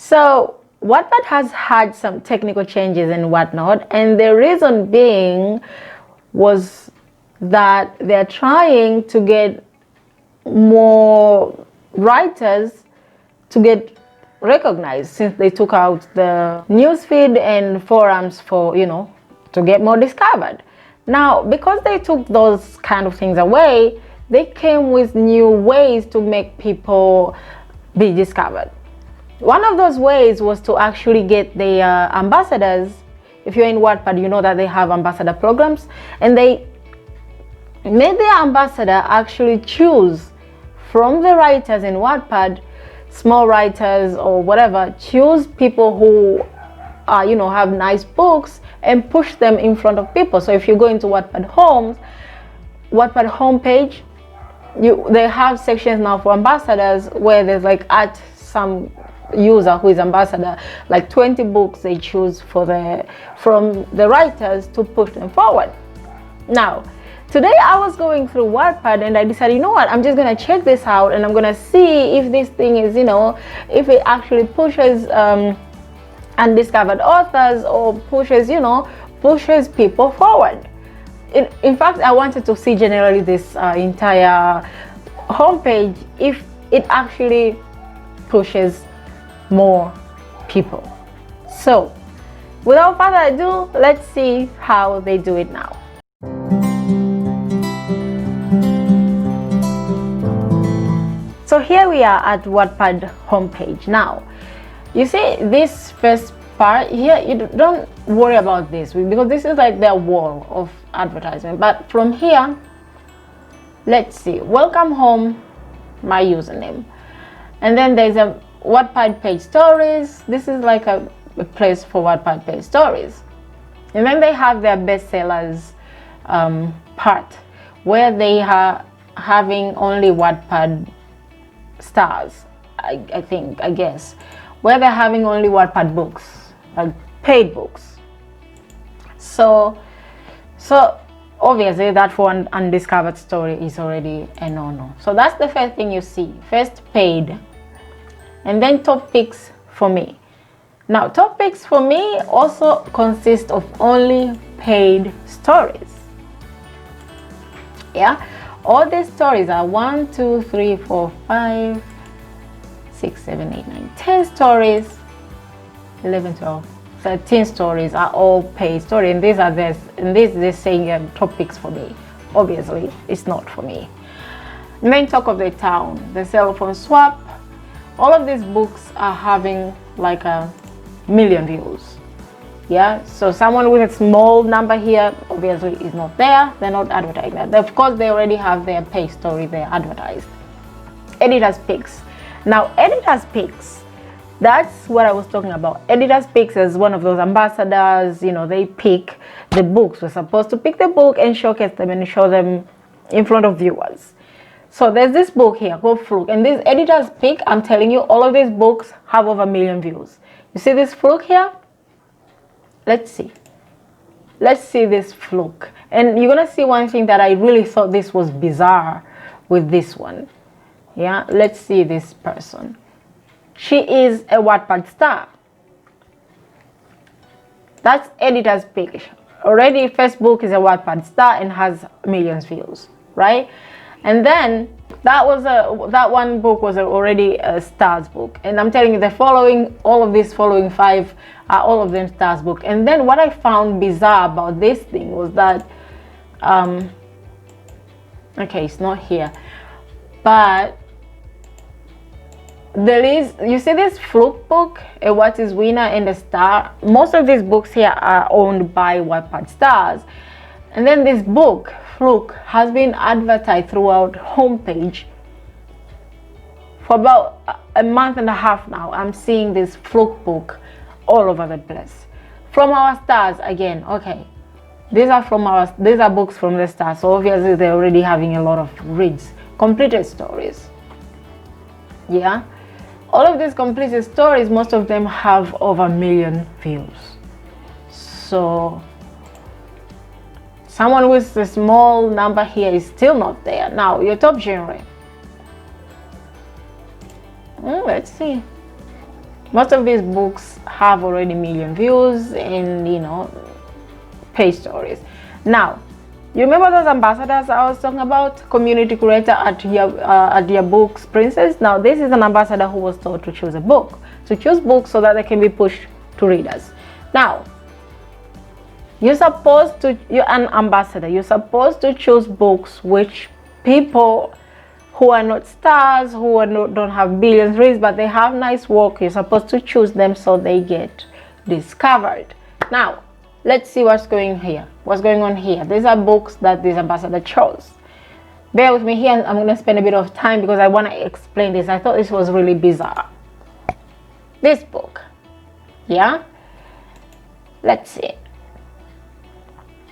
So Wattpad has had some technical changes and whatnot, and the reason being was that they're trying to get more writers to get recognized, since they took out the newsfeed and forums for, to get more discovered. Now, because they took those kind of things away, they came with new ways to make people be discovered. One of those ways was to actually get the ambassadors. If you're in Wattpad, you know that they have ambassador programs, and they made their ambassador actually choose from the writers in Wattpad, small writers or whatever, choose people who have nice books and push them in front of people. So if you go into Wattpad homepage, they have sections now for ambassadors where there's like at some user who is ambassador, like 20 books they choose from the writers to push them forward. Now, today I was going through Wattpad and I decided, you know what, I'm just gonna check this out and I'm gonna see if this thing is, if it actually pushes undiscovered authors or pushes people forward. In fact, I wanted to see generally this entire homepage, if it actually pushes more people. So without further ado, let's see how they do it now. So here we are at Wattpad homepage. Now, you see this first part here, you don't worry about this because this is like their wall of advertisement. But from here, let's see, welcome home, my username. And then there's a Wattpad page stories. This is like a place for Wattpad page stories. And then they have their bestsellers part where they are having only Wattpad stars, I guess, where they're having only Wattpad books, like paid books. So obviously that for an undiscovered story is already a no-no. So that's the first thing you see. First, paid, and then top picks for me. Now, top picks for me also consist of only paid stories. Yeah, all these stories are 1, 2, 3, 4, 5, 6, 7, 8, 9, 10 stories, 11, 12, 13 stories are all paid stories, and these are they're saying top picks for me. Obviously, it's not for me. Main talk of the town, the cell phone swap. All of these books are having like 1 million views. Yeah, so someone with a small number here obviously is not there. They're not advertising that. Of course, they already have their paid story there advertised. Editors picks. Now, editors picks, that's what I was talking about. Editors picks is one of those ambassadors. They pick the books. We're supposed to pick the book and showcase them and show them in front of viewers. So there's this book here called Fluke, and this editors pick, I'm telling you, all of these books have over 1 million views. You see this Fluke here? Let's see this Fluke, and you're gonna see one thing that I really thought this was bizarre with this one. Yeah, let's see this person. She is a Wattpad star. That's editor's pick. Already Facebook is a Wattpad star and has millions views, right? And then that one book was already a stars book, and I'm telling you, all of these following 5 are all of them stars book. And then what I found bizarre about this thing was that okay, it's not here, but there is, you see this Fluke book, a What is Winner and a Star. Most of these books here are owned by Wattpad stars. And then this book, Fluke, has been advertised throughout homepage for about a month and a half now. I'm seeing this Fluke book all over the place. From our stars again, okay. These are books from the stars, so obviously they're already having a lot of reads. Completed stories. Yeah. All of these completed stories, most of them have over 1 million views. So someone with a small number here is still not there. Now, your top genre. Let's see. Most of these books have already million views and, you know, page stories. Now, you remember those ambassadors I was talking about? Community creator at your book's princess. Now, this is an ambassador who was told to choose a book, to choose books so that they can be pushed to readers. Now, you're an ambassador. You're supposed to choose books which people who are not stars, don't have billions reads, but they have nice work. You're supposed to choose them so they get discovered. Now, let's see what's going on here. These are books that this ambassador chose. Bear with me here. I'm going to spend a bit of time because I want to explain this. I thought this was really bizarre. This book, yeah? Let's see.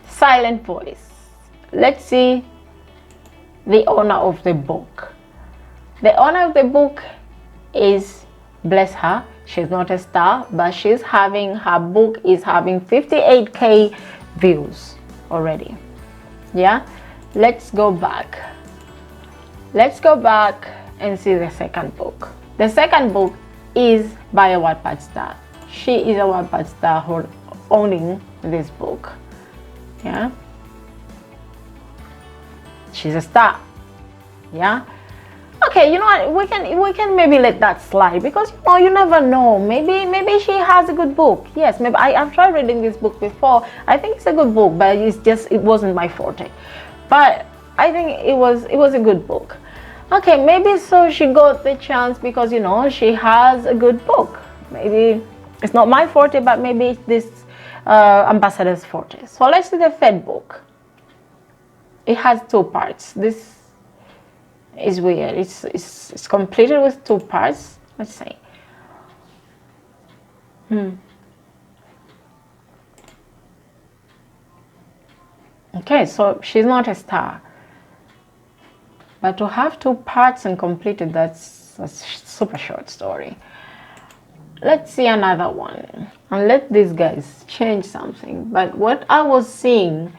Silent Voice. Let's see the owner of the book. The owner of the book is, bless her, she's not a star, but her book is having 58k views already. Yeah, let's go back and see the second book. The second book is by a Wattpad star. She is a Wattpad star who owning this book. Yeah, she's a star. Yeah, okay, you know what, we can maybe let that slide, because you know, you never know, maybe she has a good book. Yes, maybe I've tried reading this book before. I think it's a good book, but it wasn't my forte, but I think it was a good book. Okay, maybe so she got the chance because, you know, she has a good book. Maybe it's not my forte, but maybe it's this ambassador's forte. So let's see the third book. It has 2 parts. This is weird. It's completed with 2 parts. Let's see. Okay, so she's not a star, but to have 2 parts and completed, that's a super short story. Let's see another one and let these guys change something. But what I was seeing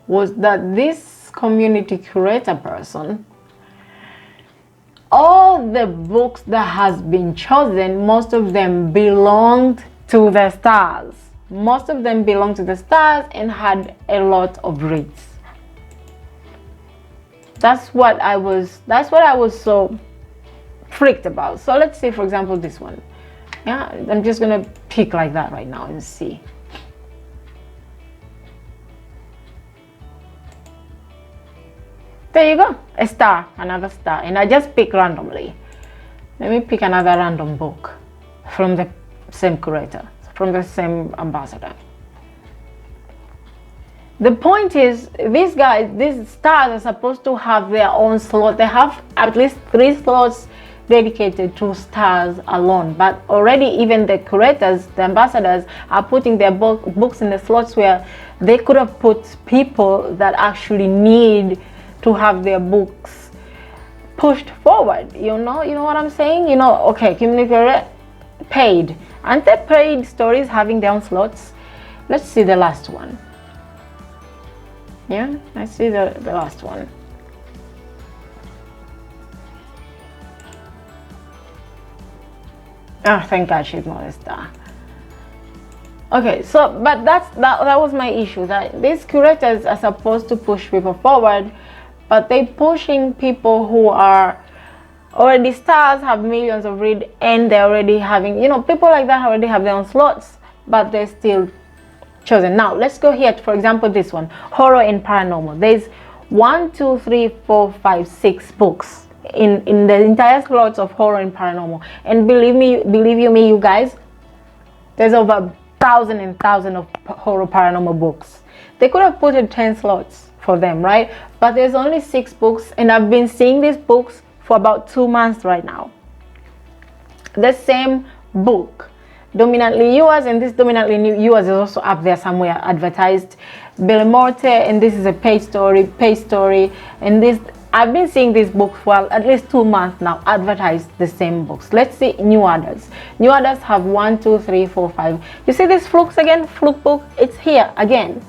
was that this community curator person, all the books that has been chosen, most of them belonged to the stars. Most of them belonged to the stars and had a lot of reads. That's what I was so freaked about. So let's see, for example, this one. Yeah, I'm just gonna pick like that right now and see. There you go, a star, another star, and I just pick randomly. Let me pick another random book from the same curator, from the same ambassador. The point is, these guys, these stars are supposed to have their own slot. They have at least 3 slots dedicated to stars alone, but already even the curators, the ambassadors, are putting their books in the slots where they could have put people that actually need to have their books pushed forward. You know what I'm saying? You know, okay, community paid, aren't they paid stories having their own slots? Let's see the last one. Yeah, I see the last one. Oh, thank God she's not a star. Okay, so but that was my issue, that these curators are supposed to push people forward, but they pushing people who are already stars, have millions of read, and they're already having, you know, people like that already have their own slots, but they're still chosen. Now let's go here, for example, this one, horror and paranormal. There's 1, 2, 3, 4, 5, 6 books in the entire slots of horror and paranormal, and believe you me, you guys, there's over 1,000 and 1,000 of horror paranormal books. They could have put in 10 slots for them, right? But there's only 6 books, and I've been seeing these books for about 2 months right now. The same book, dominantly yours, and this dominantly yours is also up there somewhere advertised. Belmorte, and this is a page story, and this, I've been seeing this book for at least 2 months now, advertised the same books. Let's see new orders. New orders have 1, 2, 3, 4, 5. You see this Flukes again? Fluke book, it's here again,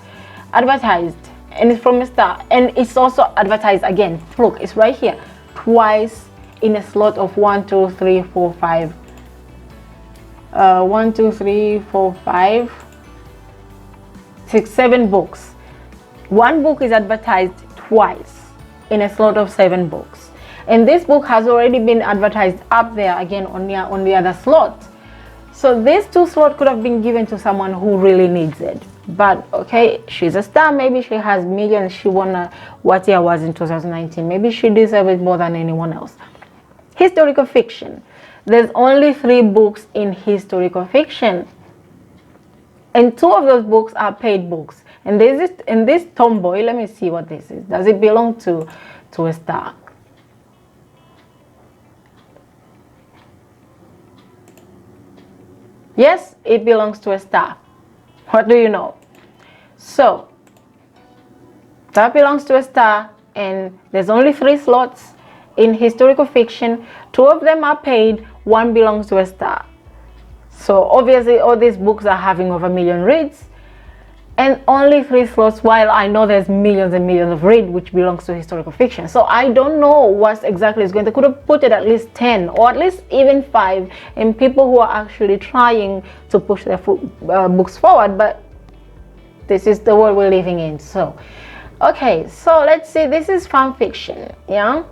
advertised, and it's from a star, and it's also advertised again. Fluke, it's right here, twice in a slot of 1, 2, 3, 4, 5. 1, 2, 3, 4, 5, 6, 7 books. One book is advertised twice in a slot of 7 books, and this book has already been advertised up there again on the other slot. So these 2 slots could have been given to someone who really needs it. But okay, she's a star, maybe she has millions, she won what year was in 2019, maybe she deserves it more than anyone else. Historical fiction. There's only 3 books in historical fiction, and 2 of those books are paid books. And this tomboy, let me see what this is. Does it belong to a star? Yes, it belongs to a star. What do you know? So that belongs to a star, and there's only 3 slots in historical fiction. 2 of them are paid, 1 belongs to a star. So obviously all these books are having over 1 million reads, and only 3 slots, while I know there's millions and millions of read which belongs to historical fiction. So I don't know what exactly is going. They could have put it at least 10 or at least even 5, and people who are actually trying to push their books forward, but this is the world we're living in. So okay, so let's see, this is fan fiction. Yeah,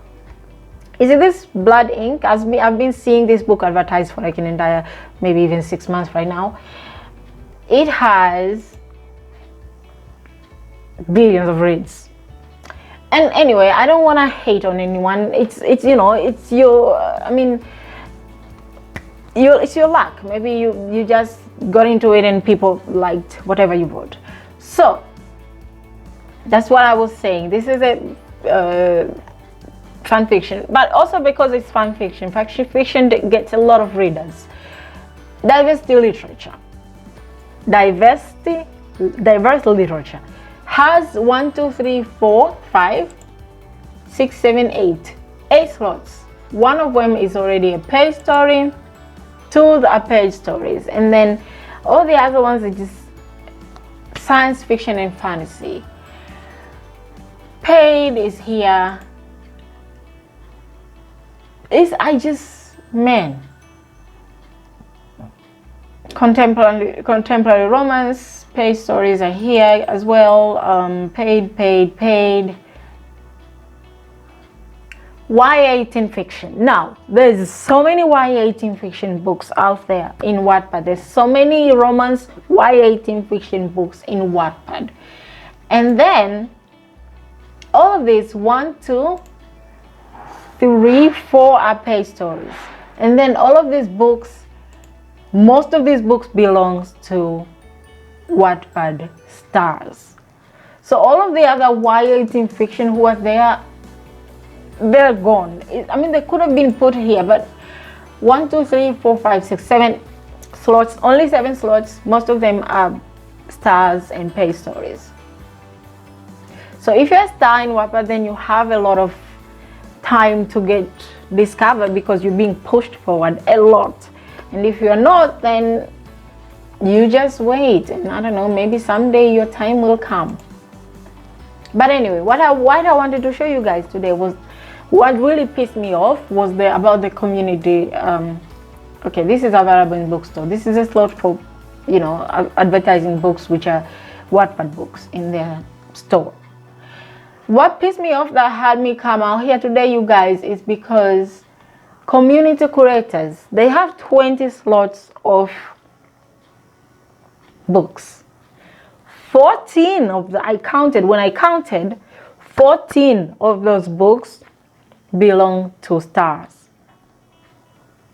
is it this Blood Ink? As me, I've been seeing this book advertised for like an entire, maybe even 6 months right now. It has billions of reads. And anyway, I don't want to hate on anyone. It's you know, it's your I mean, it's your luck. Maybe you just got into it and people liked whatever you wrote. So that's what I was saying. This is a fan fiction, but also because it's fan fiction, fiction gets a lot of readers. Diversity literature. Diverse literature has 1, 2, 3, 4, 5, 6, 7, 8 slots. 1 of them is already a paid story, 2 are paid stories, and then all the other ones are just science fiction and fantasy. Paid is here. Man. Contemporary romance, paid stories are here as well. Paid. YA teen fiction. Now, there's so many YA teen fiction books out there in Wattpad. There's so many romance YA teen fiction books in Wattpad. And then all of these 1, 2, 3, 4 are paid stories. And then all of these books, most of these books belongs to Wattpad stars. So all of the other YA teen fiction who are there, they're gone. I mean, they could have been put here, but 1, 2, 3, 4, 5, 6, 7 slots, only 7 slots. Most of them are stars and paid stories. So if you're a star in Wattpad, then you have a lot of time to get discovered because you're being pushed forward a lot. And if you're not, then you just wait, and I don't know, maybe someday your time will come. But anyway, what I wanted to show you guys today was what really pissed me off was about the community. Okay, this is available in bookstore. This is a slot for, you know, advertising books which are Wattpad books in their store. What pissed me off that had me come out here today, you guys, is because community curators, they have 20 slots of books. 14 of the, when I counted, 14 of those books belong to stars.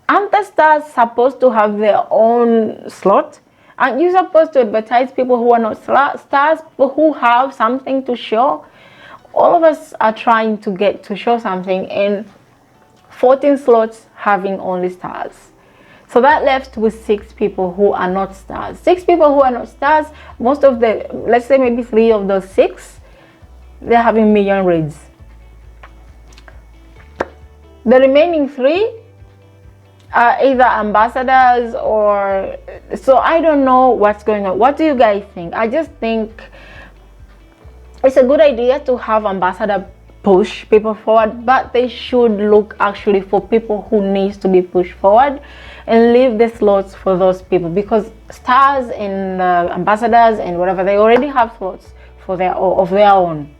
Aren't the stars supposed to have their own slot? Aren't you supposed to advertise people who are not stars, but who have something to show? All of us are trying to get to show something, and 14 slots having only stars. So that left with 6 people who are not stars. 6 people who are not stars, most of the, let's say maybe 3 of those 6, they're having million reads. The remaining 3 are either ambassadors or, so I don't know what's going on. What do you guys think? I just think it's a good idea to have ambassador push people forward, but they should look actually for people who needs to be pushed forward and leave the slots for those people, because stars and ambassadors and whatever, they already have slots for their own.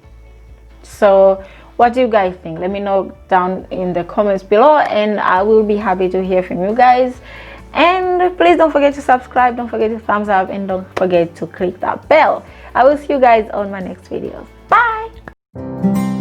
So what do you guys think? Let me know down in the comments below, and I will be happy to hear from you guys. And please don't forget to subscribe, don't forget to thumbs up, and don't forget to click that bell. I will see you guys on my next videos. Bye.